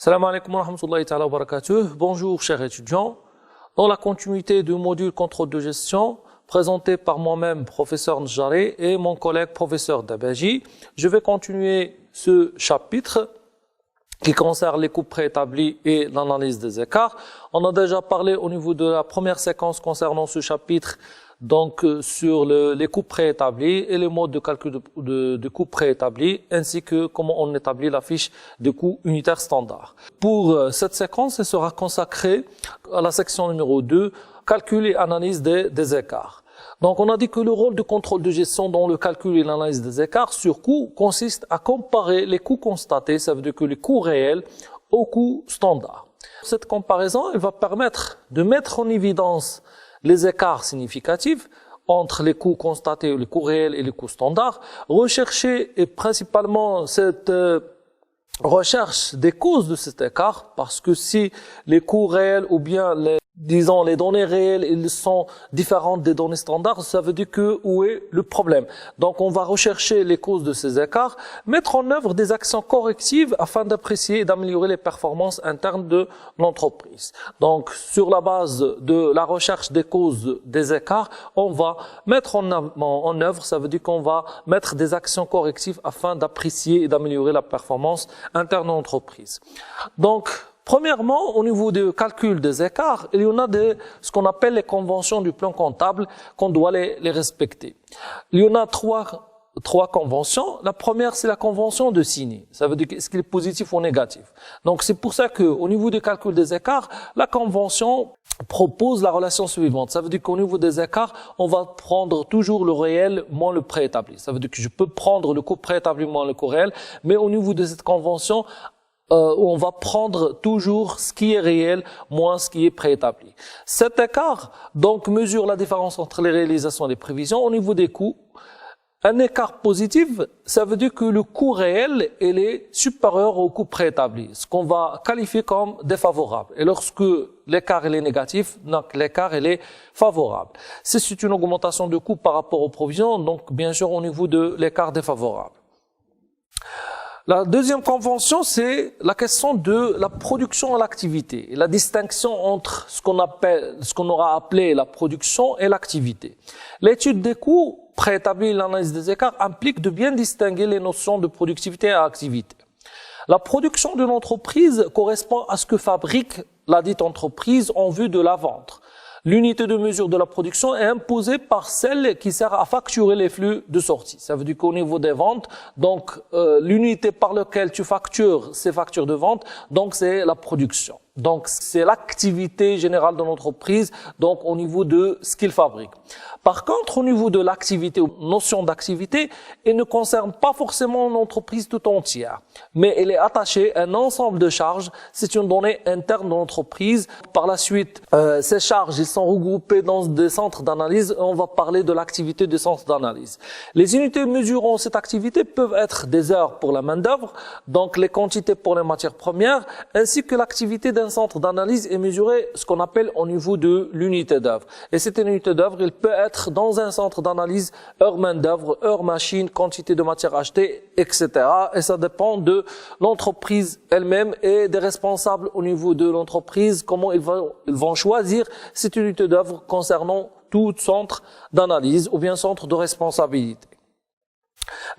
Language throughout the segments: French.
Salam alaikum wa rahmatullahi ta'ala wa barakatuh. Bonjour chers étudiants. Dans la continuité du module contrôle de gestion, présenté par moi-même, professeur Njaré, et mon collègue professeur Dabaji, je vais continuer ce chapitre qui concerne les coupes préétablies et l'analyse des écarts. On a déjà parlé au niveau de la première séquence concernant ce chapitre, donc sur les coupes préétablies et les modes de calcul de coupes préétablies, ainsi que comment on établit la fiche de coûts unitaires standard. Pour cette séquence, elle sera consacrée à la section numéro 2, calcul et analyse des écarts. Donc on a dit que le rôle de contrôle de gestion dans le calcul et l'analyse des écarts sur coûts consiste à comparer les coûts constatés, ça veut dire que les coûts réels, aux coûts standards. Cette comparaison, elle va permettre de mettre en évidence les écarts significatifs entre les coûts constatés, les coûts réels et les coûts standards, rechercher et principalement cette recherche des causes de cet écart, parce que si les coûts réels ou bien les données réelles, ils sont différentes des données standards, ça veut dire que où est le problème. Donc on va rechercher les causes de ces écarts, mettre en œuvre des actions correctives afin d'apprécier et d'améliorer les performances internes de l'entreprise. Donc sur la base de la recherche des causes des écarts, on va mettre en œuvre, ça veut dire qu'on va mettre des actions correctives afin d'apprécier et d'améliorer la performance interne de l'entreprise. Donc premièrement, au niveau du calcul des écarts, il y en a ce qu'on appelle les conventions du plan comptable qu'on doit les respecter. Il y en a trois conventions. La première, c'est la convention de signer. Ça veut dire est-ce qu'il est positif ou négatif. Donc c'est pour ça que au niveau du calcul des écarts, la convention propose la relation suivante. Ça veut dire qu'au niveau des écarts, on va prendre toujours le réel moins le préétabli. Ça veut dire que je peux prendre le coût préétabli moins le coût réel, mais au niveau de cette convention, on va prendre toujours ce qui est réel moins ce qui est préétabli. Cet écart donc mesure la différence entre les réalisations et les prévisions au niveau des coûts. Un écart positif, ça veut dire que le coût réel il est supérieur au coût préétabli, ce qu'on va qualifier comme défavorable. Et lorsque l'écart il est négatif, donc l'écart il est favorable. Si c'est une augmentation de coût par rapport aux provisions, donc bien sûr au niveau de l'écart défavorable. La deuxième convention, c'est la question de la production et l'activité, et la distinction entre ce qu'on aura appelé la production et l'activité. L'étude des coûts préétablie et l'analyse des écarts implique de bien distinguer les notions de productivité et activité. La production d'une entreprise correspond à ce que fabrique la dite entreprise en vue de la vendre. L'unité de mesure de la production est imposée par celle qui sert à facturer les flux de sortie. Ça veut dire qu'au niveau des ventes, donc l'unité par laquelle tu factures ces factures de vente, donc c'est la production. Donc c'est l'activité générale de l'entreprise, donc au niveau de ce qu'il fabrique. Par contre, au niveau de l'activité, notion d'activité, elle ne concerne pas forcément l'entreprise tout entière, mais elle est attachée à un ensemble de charges. C'est une donnée interne de l'entreprise. Par la suite, ces charges, ils sont regroupées dans des centres d'analyse. On va parler de l'activité des centres d'analyse. Les unités mesurant cette activité peuvent être des heures pour la main-d'œuvre, donc les quantités pour les matières premières, ainsi que l'activité d'un centre d'analyse est mesurée ce qu'on appelle au niveau de l'unité d'œuvre. Et cette unité d'œuvre, il peut être dans un centre d'analyse heure main-d'œuvre, heure machine, quantité de matière achetée, etc. Et ça dépend de l'entreprise elle-même et des responsables au niveau de l'entreprise, comment ils vont choisir cette unité d'œuvre concernant tout centre d'analyse ou bien centre de responsabilité.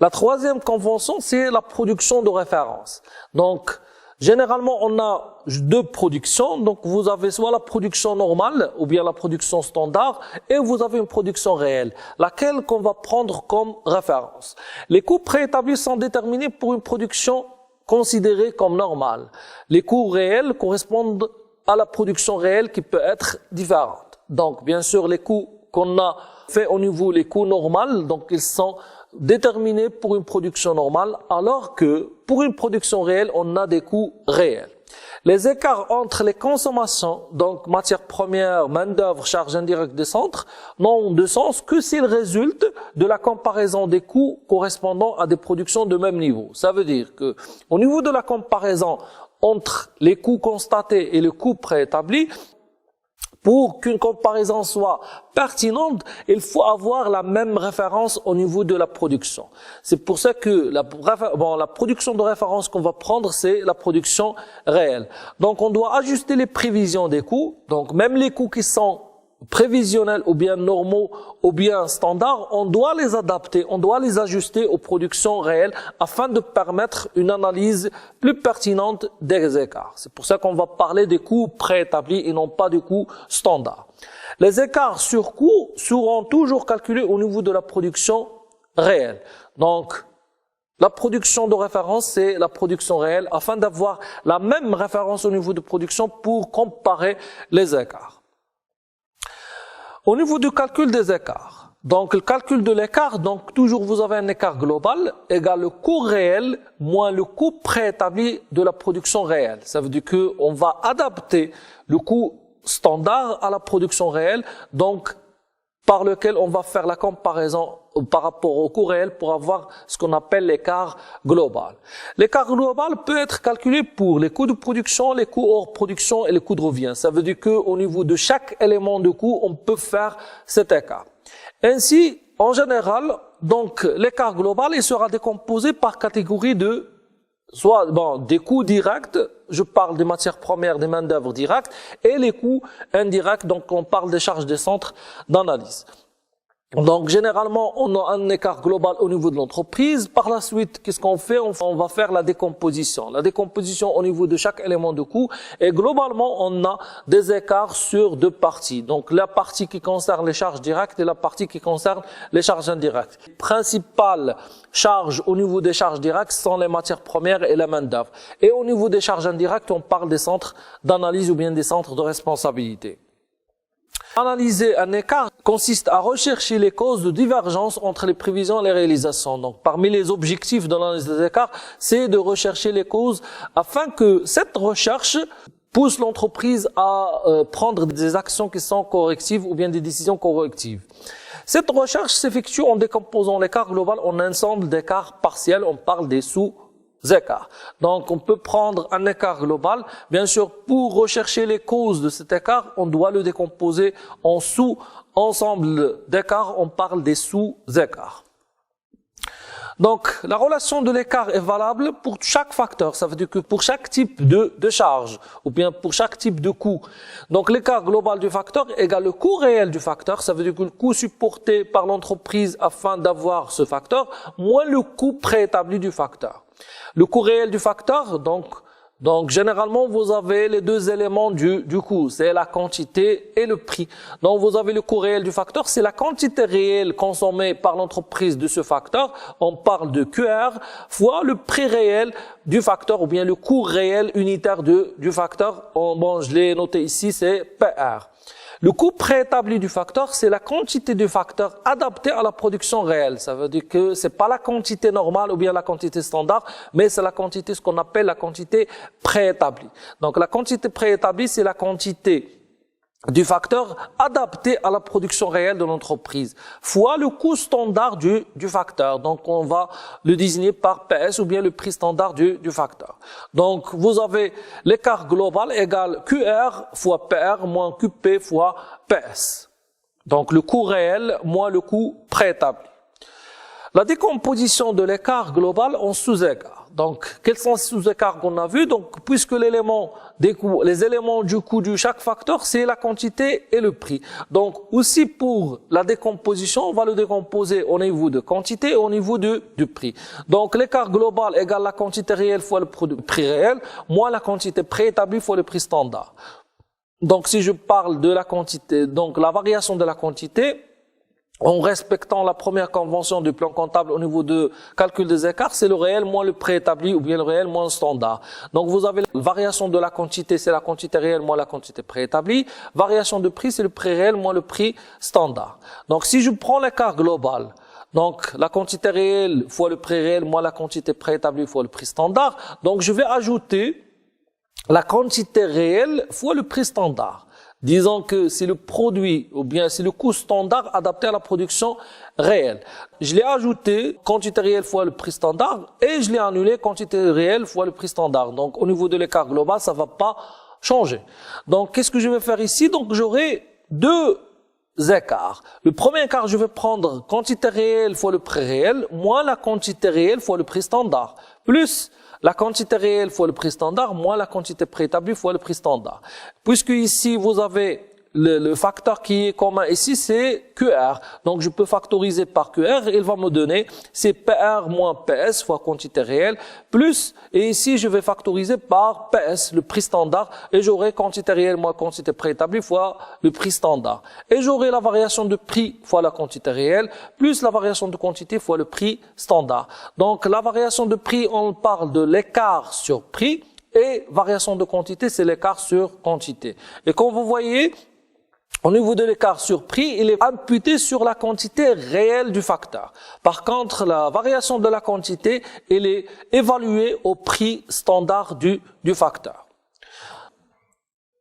La troisième convention, c'est la production de référence. Donc, généralement, on a deux productions. Donc, vous avez soit la production normale ou bien la production standard et vous avez une production réelle, laquelle qu'on va prendre comme référence. Les coûts préétablis sont déterminés pour une production considérée comme normale. Les coûts réels correspondent à la production réelle qui peut être différente. Donc, bien sûr, les coûts qu'on a fait au niveau des coûts normaux, donc ils sont déterminés pour une production normale, alors que pour une production réelle, on a des coûts réels. Les écarts entre les consommations, donc matières premières, main-d'œuvre, charges indirectes des centres, n'ont de sens que s'ils résultent de la comparaison des coûts correspondant à des productions de même niveau. Ça veut dire que, au niveau de la comparaison entre les coûts constatés et les coûts préétablis, Pour qu'une comparaison soit pertinente, il faut avoir la même référence au niveau de la production. C'est pour ça que la production de référence qu'on va prendre, c'est la production réelle. Donc, on doit ajuster les prévisions des coûts. Donc, même les coûts qui sont prévisionnels ou bien normaux ou bien standards, on doit les adapter, on doit les ajuster aux productions réelles afin de permettre une analyse plus pertinente des écarts. C'est pour ça qu'on va parler des coûts préétablis et non pas des coûts standards. Les écarts sur coûts seront toujours calculés au niveau de la production réelle. Donc, la production de référence, c'est la production réelle afin d'avoir la même référence au niveau de production pour comparer les écarts. Au niveau du calcul des écarts, donc le calcul de l'écart, donc toujours vous avez un écart global égale le coût réel moins le coût préétabli de la production réelle. Ça veut dire qu'on va adapter le coût standard à la production réelle, donc par lequel on va faire la comparaison par rapport au coût réel pour avoir ce qu'on appelle l'écart global. L'écart global peut être calculé pour les coûts de production, les coûts hors production et les coûts de revient. Ça veut dire qu'au niveau de chaque élément de coût, on peut faire cet écart. Ainsi, en général, donc l'écart global il sera décomposé par catégorie de soit des coûts directs, je parle des matières premières, des main-d'œuvre directes, et les coûts indirects, donc on parle des charges des centres d'analyse. Donc, généralement, on a un écart global au niveau de l'entreprise. Par la suite, qu'est-ce qu'on fait? On va faire la décomposition. La décomposition au niveau de chaque élément de coût. Et globalement, on a des écarts sur deux parties. Donc, la partie qui concerne les charges directes et la partie qui concerne les charges indirectes. Les principales charges au niveau des charges directes sont les matières premières et la main-d'œuvre. Et au niveau des charges indirectes, on parle des centres d'analyse ou bien des centres de responsabilité. Analyser un écart consiste à rechercher les causes de divergence entre les prévisions et les réalisations. Donc, parmi les objectifs de l'analyse des écarts, c'est de rechercher les causes afin que cette recherche pousse l'entreprise à prendre des actions qui sont correctives ou bien des décisions correctives. Cette recherche s'effectue en décomposant l'écart global en un ensemble d'écarts partiels. On parle des sous-écarts. Donc, on peut prendre un écart global. Bien sûr, pour rechercher les causes de cet écart, on doit le décomposer en sous-ensemble d'écarts. On parle des sous-écarts. Donc, la relation de l'écart est valable pour chaque facteur. Ça veut dire que pour chaque type de charge, ou bien pour chaque type de coût. Donc, l'écart global du facteur égale le coût réel du facteur. Ça veut dire que le coût supporté par l'entreprise afin d'avoir ce facteur, moins le coût préétabli du facteur. Le coût réel du facteur, donc généralement, vous avez les deux éléments du coût, c'est la quantité et le prix. Donc, vous avez le coût réel du facteur, c'est la quantité réelle consommée par l'entreprise de ce facteur. On parle de QR fois le prix réel du facteur ou bien le coût réel unitaire du facteur. Bon, je l'ai noté ici, c'est PR. Le coût préétabli du facteur, c'est la quantité du facteur adaptée à la production réelle. Ça veut dire que c'est pas la quantité normale ou bien la quantité standard, mais c'est la quantité, ce qu'on appelle la quantité préétablie. Donc, la quantité préétablie, c'est la quantité du facteur adapté à la production réelle de l'entreprise, fois le coût standard du facteur. Donc, on va le désigner par PS ou bien le prix standard du facteur. Donc, vous avez l'écart global égal QR fois PR moins QP fois PS. Donc, le coût réel moins le coût préétabli. La décomposition de l'écart global en sous-écarts. Donc, quels sont ces sous-écarts qu'on a vus? Donc, puisque les éléments du coût de chaque facteur, c'est la quantité et le prix. Donc, aussi pour la décomposition, on va le décomposer au niveau de quantité et au niveau du prix. Donc, l'écart global égale la quantité réelle fois le prix réel, moins la quantité préétablie fois le prix standard. Donc, si je parle de la quantité, donc la variation de la quantité, en respectant la première convention du plan comptable au niveau de calcul des écarts, c'est le réel moins le préétabli ou bien le réel moins le standard. Donc, vous avez la variation de la quantité, c'est la quantité réelle moins la quantité préétablie. Variation de prix, c'est le prix réel moins le prix standard. Donc, si je prends l'écart global, donc la quantité réelle fois le prix réel moins la quantité préétablie fois le prix standard, donc je vais ajouter la quantité réelle fois le prix standard. Disons que c'est le produit ou bien c'est le coût standard adapté à la production réelle. Je l'ai ajouté quantité réelle fois le prix standard et je l'ai annulé quantité réelle fois le prix standard. Donc au niveau de l'écart global, ça va pas changer. Donc, qu'est-ce que je vais faire ici? Donc, j'aurai deux écarts. Le premier écart, je vais prendre quantité réelle fois le prix réel, moins la quantité réelle fois le prix standard, plus la quantité réelle fois le prix standard, moins la quantité préétablie fois le prix standard. Puisque ici, vous avez le facteur qui est commun ici, c'est QR. Donc, je peux factoriser par QR. Il va me donner, c'est PR moins PS fois quantité réelle, plus, et ici, je vais factoriser par PS, le prix standard, et j'aurai quantité réelle moins quantité préétablie fois le prix standard. Et j'aurai la variation de prix fois la quantité réelle, plus la variation de quantité fois le prix standard. Donc, la variation de prix, on parle de l'écart sur prix, et variation de quantité, c'est l'écart sur quantité. Et comme vous voyez, au niveau de l'écart sur prix, il est imputé sur la quantité réelle du facteur. Par contre, la variation de la quantité, elle est évaluée au prix standard du facteur.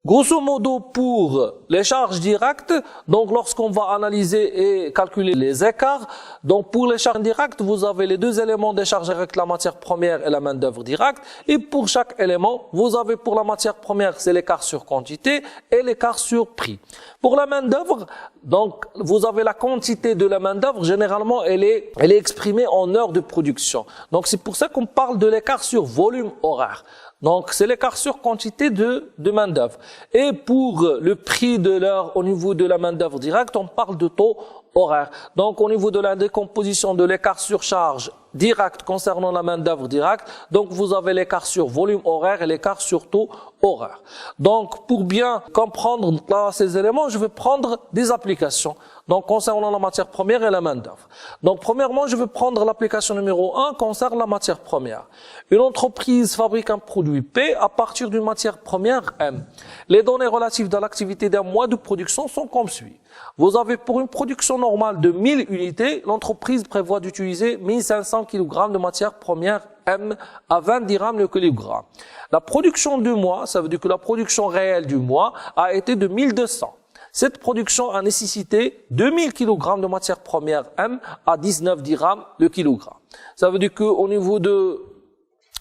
Grosso modo, pour les charges directes, donc lorsqu'on va analyser et calculer les écarts, donc pour les charges directes, vous avez les deux éléments des charges directes, la matière première et la main-d'œuvre directe. Et pour chaque élément, vous avez pour la matière première, c'est l'écart sur quantité et l'écart sur prix. Pour la main-d'œuvre, donc vous avez la quantité de la main-d'œuvre, généralement elle est exprimée en heures de production. Donc c'est pour ça qu'on parle de l'écart sur volume horaire. Donc, c'est l'écart sur quantité de main-d'œuvre. Et pour le prix de l'heure au niveau de la main-d'œuvre directe, on parle de taux horaire. Donc, au niveau de la décomposition de l'écart sur charge direct concernant la main-d'œuvre directe, donc vous avez l'écart sur volume horaire et l'écart sur taux horaire. Donc, pour bien comprendre ces éléments, je vais prendre des applications. Donc, concernant la matière première et la main-d'œuvre. Donc, premièrement, je vais prendre l'application numéro 1 concernant la matière première. Une entreprise fabrique un produit P à partir d'une matière première M. Les données relatives à l'activité d'un mois de production sont comme suit. Vous avez pour une production normale de 1000 unités, l'entreprise prévoit d'utiliser 1500 kg de matière première M à 20 dirhams le kilogramme. La production du mois, ça veut dire que la production réelle du mois a été de 1200. Cette production a nécessité 2000 kg de matière première M à 19 dirhams le kilogramme. Ça veut dire qu'au niveau de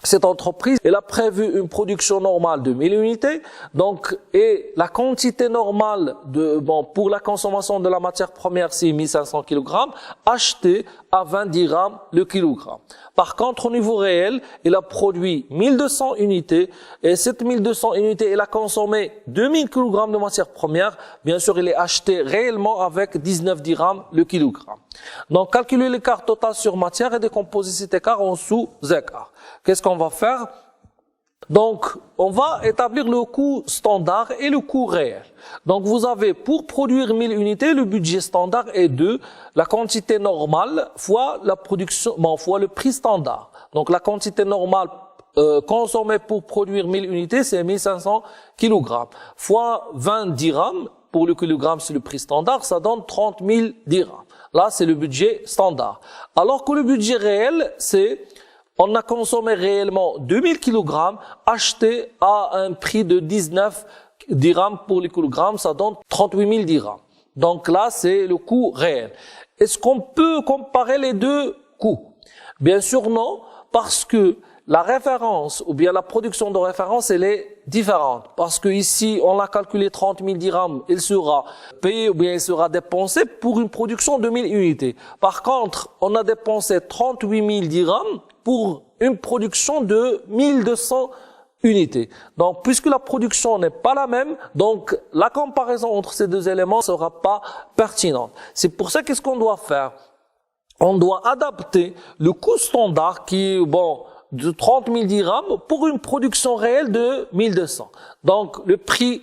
cette entreprise, elle a prévu une production normale de 1000 unités, donc, et la quantité normale pour la consommation de la matière première, c'est 1500 kg, achetée à 20 dirhams le kilogramme. Par contre, au niveau réel, elle a produit 1200 unités, et cette 1200 unités, elle a consommé 2000 kg de matière première. Bien sûr, elle est achetée réellement avec 19 dirhams le kilogramme. Donc, calculer l'écart total sur matière et décomposer cet écart en sous-écarts. Qu'est-ce qu'on va faire? Donc, on va établir le coût standard et le coût réel. Donc, vous avez pour produire 1000 unités, le budget standard est de la quantité normale fois la production, fois le prix standard. Donc, la quantité normale consommée pour produire 1000 unités, c'est 1500 kg. Fois 20 dirhams, pour le kilogramme, c'est le prix standard, ça donne 30 000 dirhams. Là, c'est le budget standard. Alors que le budget réel, c'est on a consommé réellement 2000 kg acheté à un prix de 19 dirhams pour le kilogramme, ça donne 38 000 dirhams. Donc là, c'est le coût réel. Est-ce qu'on peut comparer les deux coûts? Bien sûr non, parce que la référence ou bien la production de référence, elle est différente. Parce que ici, on a calculé 30 000 dirhams, il sera payé ou bien il sera dépensé pour une production de 1000 unités. Par contre, on a dépensé 38 000 dirhams pour une production de 1200 unités. Donc, puisque la production n'est pas la même, donc la comparaison entre ces deux éléments ne sera pas pertinente. C'est pour ça qu'est-ce qu'on doit faire? On doit adapter le coût standard qui est, de 30 000 dirhams pour une production réelle de 1200. Donc, le prix,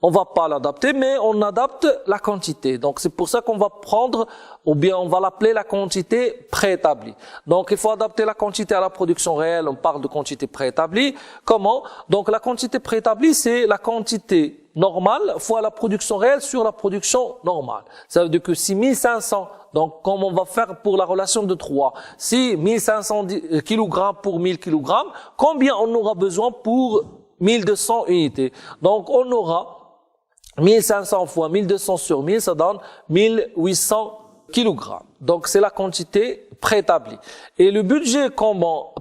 on va pas l'adapter, mais on adapte la quantité. Donc, c'est pour ça qu'on va prendre, ou bien on va l'appeler la quantité préétablie. Donc, il faut adapter la quantité à la production réelle. On parle de quantité préétablie. Comment? Donc, la quantité préétablie, c'est la quantité normale fois la production réelle sur la production normale. Ça veut dire que si 1500, donc comme on va faire pour la relation de 3, si 1500 kg pour 1000 kg, combien on aura besoin pour 1200 unités? Donc on aura 1500 fois 1200 sur 1000, ça donne 1800 kg. Donc c'est la quantité préétablie. Et le budget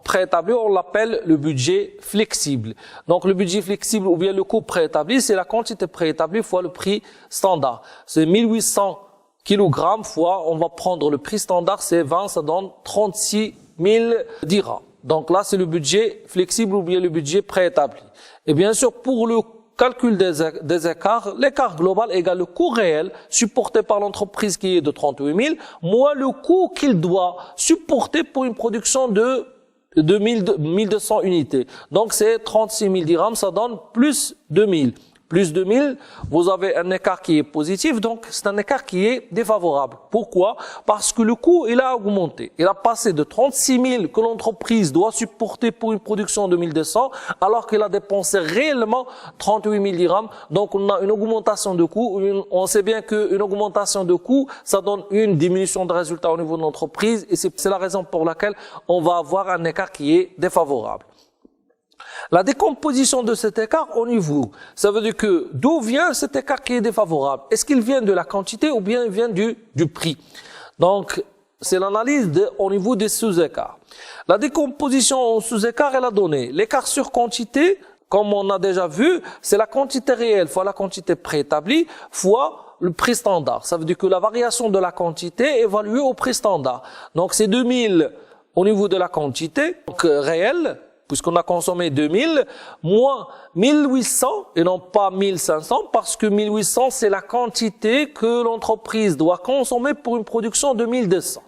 préétabli, on l'appelle le budget flexible. Donc le budget flexible ou bien le coût préétabli, c'est la quantité préétablie fois le prix standard. C'est 1800 kg fois, on va prendre le prix standard, c'est 20, ça donne 36 000 dirhams. Donc là, c'est le budget flexible ou bien le budget préétabli. Et bien sûr, pour le calcul des écarts, l'écart global égale le coût réel supporté par l'entreprise qui est de 38 000, moins le coût qu'il doit supporter pour une production de 1200 unités. Donc c'est 36 000 dirhams, ça donne plus 2000. Plus 2000, vous avez un écart qui est positif, donc c'est un écart qui est défavorable. Pourquoi? Parce que le coût, il a augmenté. Il a passé de 36 000 que l'entreprise doit supporter pour une production de 1200, alors qu'elle a dépensé réellement 38 000 dirhams. Donc on a une augmentation de coût. On sait bien qu'une augmentation de coût, ça donne une diminution de résultats au niveau de l'entreprise, et c'est la raison pour laquelle on va avoir un écart qui est défavorable. La décomposition de cet écart au niveau, ça veut dire que d'où vient cet écart qui est défavorable? Est-ce qu'il vient de la quantité ou bien il vient du prix? Donc, c'est l'analyse au niveau des sous-écarts. La décomposition en sous-écarts, elle a donné l'écart sur quantité, comme on a déjà vu, c'est la quantité réelle fois la quantité préétablie fois le prix standard. Ça veut dire que la variation de la quantité est évaluée au prix standard. Donc, c'est 2000 au niveau de la quantité donc réelle, puisqu'on a consommé 2000, moins 1800 et non pas 1500, parce que 1800, c'est la quantité que l'entreprise doit consommer pour une production de 1200.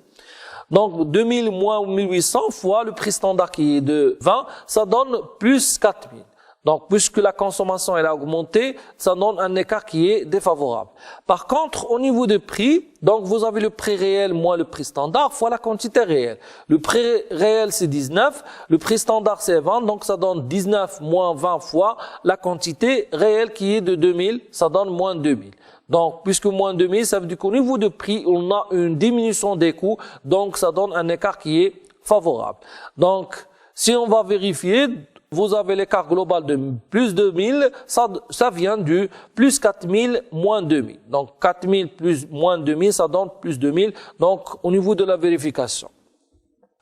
Donc 2000 moins 1800 fois le prix standard qui est de 20, ça donne plus 4000. Donc, puisque la consommation elle a augmenté, ça donne un écart qui est défavorable. Par contre, au niveau des prix, donc vous avez le prix réel moins le prix standard fois la quantité réelle. Le prix réel c'est 19, le prix standard c'est 20, donc ça donne 19 moins 20 fois la quantité réelle qui est de 2000, ça donne moins 2000. Donc, puisque moins 2000, ça veut dire qu'au niveau de prix, on a une diminution des coûts, donc ça donne un écart qui est favorable. Donc, si on va vérifier, vous avez l'écart global de plus 2000, ça vient du plus 4000 moins 2000. Donc 4000 plus moins 2000, ça donne plus 2000. Donc au niveau de la vérification.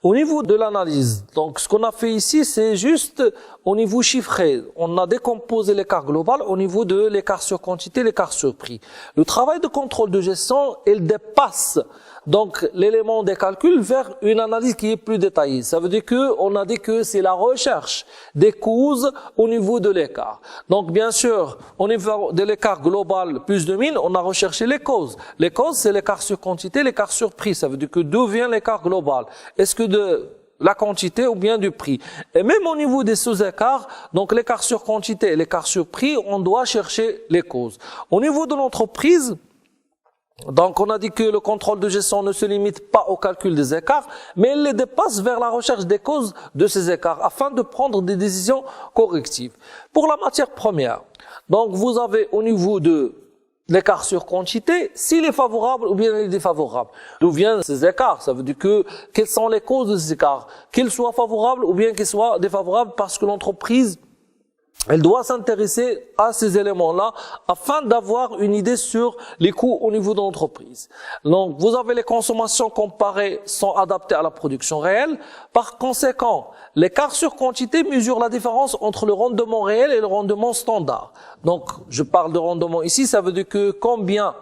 Au niveau de l'analyse, donc ce qu'on a fait ici, c'est juste au niveau chiffré. On a décomposé l'écart global au niveau de l'écart sur quantité, l'écart sur prix. Le travail de contrôle de gestion, il dépasse donc l'élément des calculs vers une analyse qui est plus détaillée. Ça veut dire que on a dit que c'est la recherche des causes au niveau de l'écart. Donc bien sûr, au niveau de l'écart global plus 2000, on a recherché les causes. Les causes, c'est l'écart sur quantité, l'écart sur prix. Ça veut dire que d'où vient l'écart global? Est-ce que de la quantité ou bien du prix? Et même au niveau des sous-écarts, donc l'écart sur quantité et l'écart sur prix, on doit chercher les causes. Au niveau de l'entreprise, donc on a dit que le contrôle de gestion ne se limite pas au calcul des écarts, mais il les dépasse vers la recherche des causes de ces écarts afin de prendre des décisions correctives. Pour la matière première, donc vous avez au niveau de l'écart sur quantité, s'il est favorable ou bien il est défavorable. D'où viennent ces écarts? Ça veut dire que quelles sont les causes de ces écarts? Qu'ils soient favorables ou bien qu'ils soient défavorables, parce que l'entreprise elle doit s'intéresser à ces éléments-là afin d'avoir une idée sur les coûts au niveau de l'entreprise. Donc, vous avez les consommations comparées sont adaptées à la production réelle. Par conséquent, l'écart sur quantité mesure la différence entre le rendement réel et le rendement standard. Donc, je parle de rendement ici, ça veut dire que combien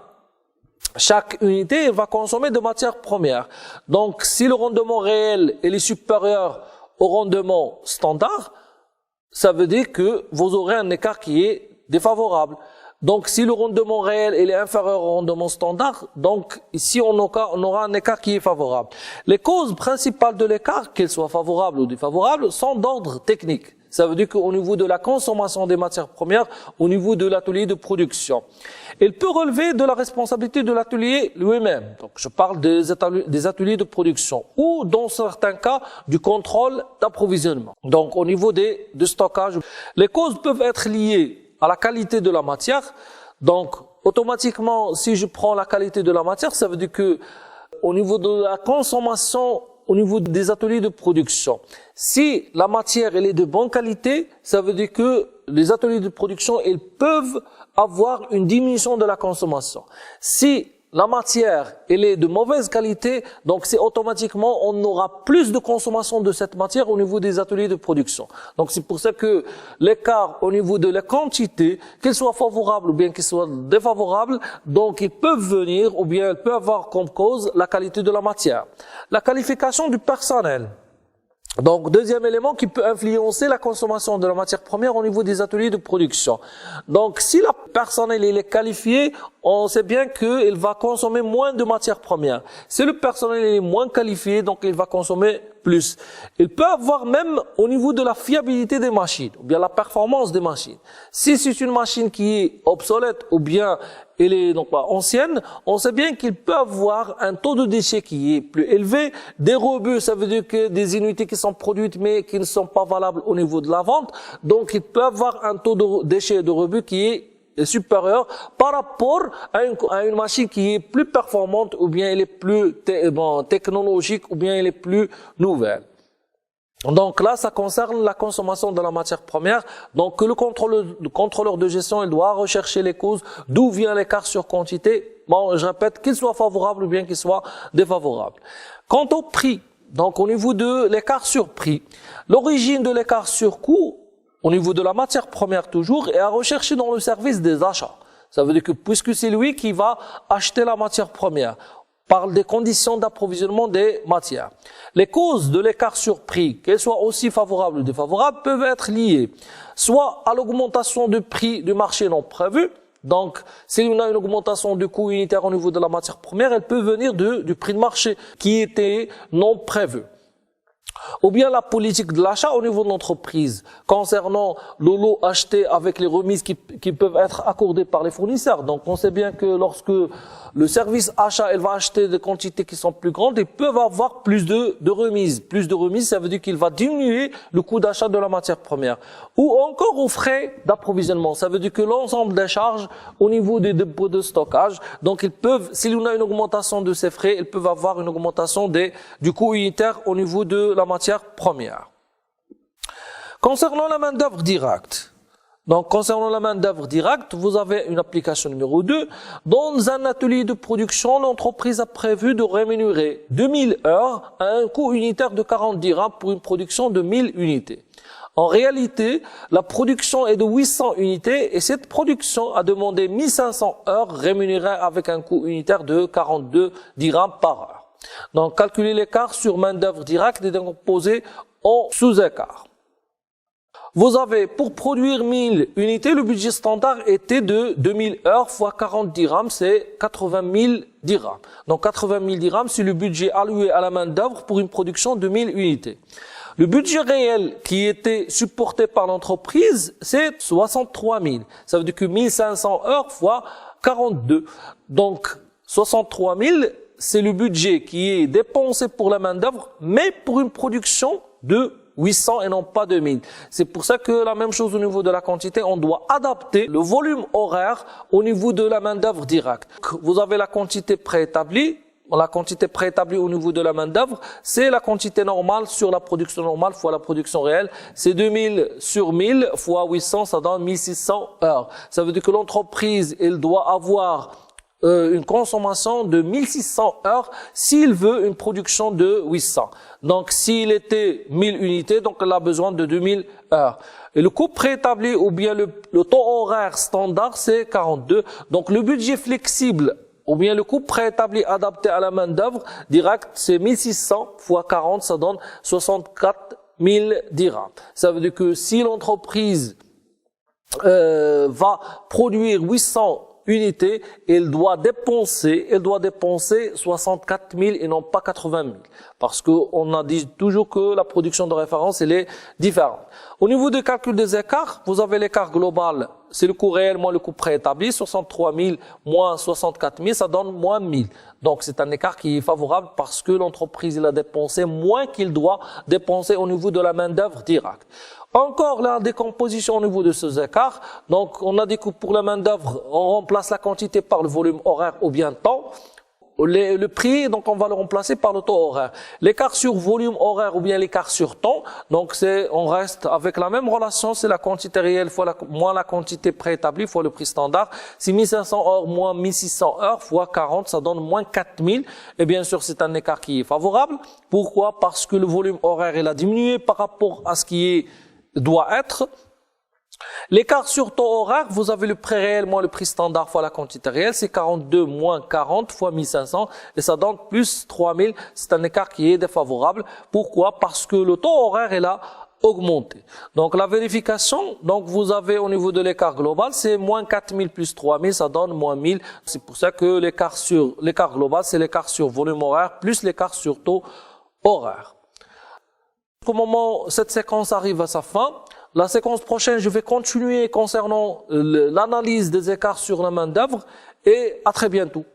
chaque unité va consommer de matières premières. Donc, si le rendement réel est supérieur au rendement standard, ça veut dire que vous aurez un écart qui est défavorable. Donc, si le rendement réel est inférieur au rendement standard, donc ici on aura un écart qui est favorable. Les causes principales de l'écart, qu'elles soient favorables ou défavorables, sont d'ordre technique. Ça veut dire qu'au niveau de la consommation des matières premières, au niveau de l'atelier de production, il peut relever de la responsabilité de l'atelier lui-même. Donc, je parle des ateliers de production ou, dans certains cas, du contrôle d'approvisionnement. Donc, au niveau de stockage, les causes peuvent être liées à la qualité de la matière. Donc, automatiquement, si je prends la qualité de la matière, ça veut dire que au niveau de la consommation, au niveau des ateliers de production, si la matière elle est de bonne qualité, ça veut dire que les ateliers de production ils peuvent avoir une diminution de la consommation. Si la matière, elle est de mauvaise qualité, donc c'est automatiquement, on aura plus de consommation de cette matière au niveau des ateliers de production. Donc c'est pour ça que l'écart au niveau de la quantité, qu'il soit favorable ou bien qu'il soit défavorable, donc ils peuvent venir ou bien ils peuvent avoir comme cause la qualité de la matière. La qualification du personnel. Donc, deuxième élément qui peut influencer la consommation de la matière première au niveau des ateliers de production. Donc, si la personnel il est qualifié, on sait bien qu'il va consommer moins de matière première. Si le personnel est moins qualifié, donc il va consommer plus. Il peut avoir même au niveau de la fiabilité des machines, ou bien la performance des machines. Si c'est une machine qui est obsolète, ou bien elle est donc pas ancienne, on sait bien qu'il peut avoir un taux de déchets qui est plus élevé. Des rebuts, ça veut dire que des unités qui sont produites mais qui ne sont pas valables au niveau de la vente. Donc il peut avoir un taux de déchets et de rebuts qui est supérieur par rapport à une machine qui est plus performante ou bien elle est plus technologique ou bien elle est plus nouvelle. Donc là, ça concerne la consommation de la matière première. Donc le contrôleur de gestion, il doit rechercher les causes, d'où vient l'écart sur quantité. Bon, je répète, qu'il soit favorable ou bien qu'il soit défavorable. Quant au prix, donc au niveau de l'écart sur prix, l'origine de l'écart sur coût, au niveau de la matière première toujours, est à rechercher dans le service des achats. Ça veut dire que puisque c'est lui qui va acheter la matière première, parle des conditions d'approvisionnement des matières. Les causes de l'écart sur prix, qu'elles soient aussi favorables ou défavorables, peuvent être liées soit à l'augmentation du prix du marché non prévu. Donc, si on a une augmentation du coût unitaire au niveau de la matière première, elle peut venir du prix de marché qui était non prévu. Ou bien la politique de l'achat au niveau de l'entreprise concernant le lot acheté avec les remises qui peuvent être accordées par les fournisseurs. Donc on sait bien que lorsque le service achat elle va acheter des quantités qui sont plus grandes, ils peuvent avoir plus de remises. Plus de remises, ça veut dire qu'il va diminuer le coût d'achat de la matière première. Ou encore aux frais d'approvisionnement. Ça veut dire que l'ensemble des charges au niveau des dépôts de stockage, donc ils peuvent, s'il y a une augmentation de ces frais, ils peuvent avoir une augmentation du coût unitaire au niveau de la matière première. Concernant la main-d'œuvre directe, vous avez une application numéro 2. Dans un atelier de production, l'entreprise a prévu de rémunérer 2000 heures à un coût unitaire de 40 dirhams pour une production de 1000 unités. En réalité, la production est de 800 unités et cette production a demandé 1500 heures rémunérées avec un coût unitaire de 42 dirhams par heure. Donc, calculer l'écart sur main-d'œuvre directe est décomposé en sous-écarts. Vous avez, pour produire 1000 unités, le budget standard était de 2000 heures fois 40 dirhams, c'est 80 000 dirhams. Donc 80 000 dirhams, c'est le budget alloué à la main-d'œuvre pour une production de 1000 unités. Le budget réel qui était supporté par l'entreprise, c'est 63 000. Ça veut dire que 1500 heures fois 42. Donc 63 000, c'est le budget qui est dépensé pour la main-d'œuvre, mais pour une production de 800 et non pas 2000. C'est pour ça que la même chose au niveau de la quantité, on doit adapter le volume horaire au niveau de la main-d'œuvre directe. Vous avez la quantité préétablie. La quantité préétablie au niveau de la main-d'œuvre, c'est la quantité normale sur la production normale fois la production réelle. C'est 2000 sur 1000 fois 800, ça donne 1600 heures. Ça veut dire que l'entreprise, elle doit avoir une consommation de 1600 heures s'il veut une production de 800. Donc, s'il était 1000 unités, donc elle a besoin de 2000 heures. Et le coût préétabli ou bien le taux horaire standard, c'est 42. Donc, le budget flexible ou bien le coût préétabli adapté à la main-d'œuvre directe, c'est 1600 fois 40, ça donne 64 000 dirhams. Ça veut dire que si l'entreprise va produire 800 unités, elle doit dépenser 64 000 et non pas 80 000. Parce qu'on a dit toujours que la production de référence, elle est différente. Au niveau du calcul des écarts, vous avez l'écart global, c'est le coût réel moins le coût préétabli, 63 000 moins 64 000, ça donne moins 1000. Donc c'est un écart qui est favorable parce que l'entreprise a dépensé moins qu'il doit dépenser au niveau de la main-d'œuvre directe. Encore la décomposition au niveau de ces écarts. Donc on a dit que pour la main-d'œuvre, on remplace la quantité par le volume horaire ou bien temps. le prix, donc on va le remplacer par le taux horaire. L'écart sur volume horaire ou bien l'écart sur temps, donc on reste avec la même relation, c'est la quantité réelle moins la quantité préétablie fois le prix standard. Si 1500 heures moins 1600 heures fois 40, ça donne moins 4000. Et bien sûr, c'est un écart qui est favorable. Pourquoi? Parce que le volume horaire, il a diminué par rapport à ce qui doit être. L'écart sur taux horaire, vous avez le prix réel moins le prix standard fois la quantité réelle, c'est 42 moins 40 fois 1500 et ça donne plus 3000. C'est un écart qui est défavorable. Pourquoi? Parce que le taux horaire est là augmenté. Donc la vérification, donc vous avez au niveau de l'écart global, c'est moins 4000 plus 3000, ça donne moins 1000. C'est pour ça que l'écart global, c'est l'écart sur volume horaire plus l'écart sur taux horaire. Au moment où cette séquence arrive à sa fin, la séquence prochaine, je vais continuer concernant l'analyse des écarts sur la main-d'œuvre et à très bientôt.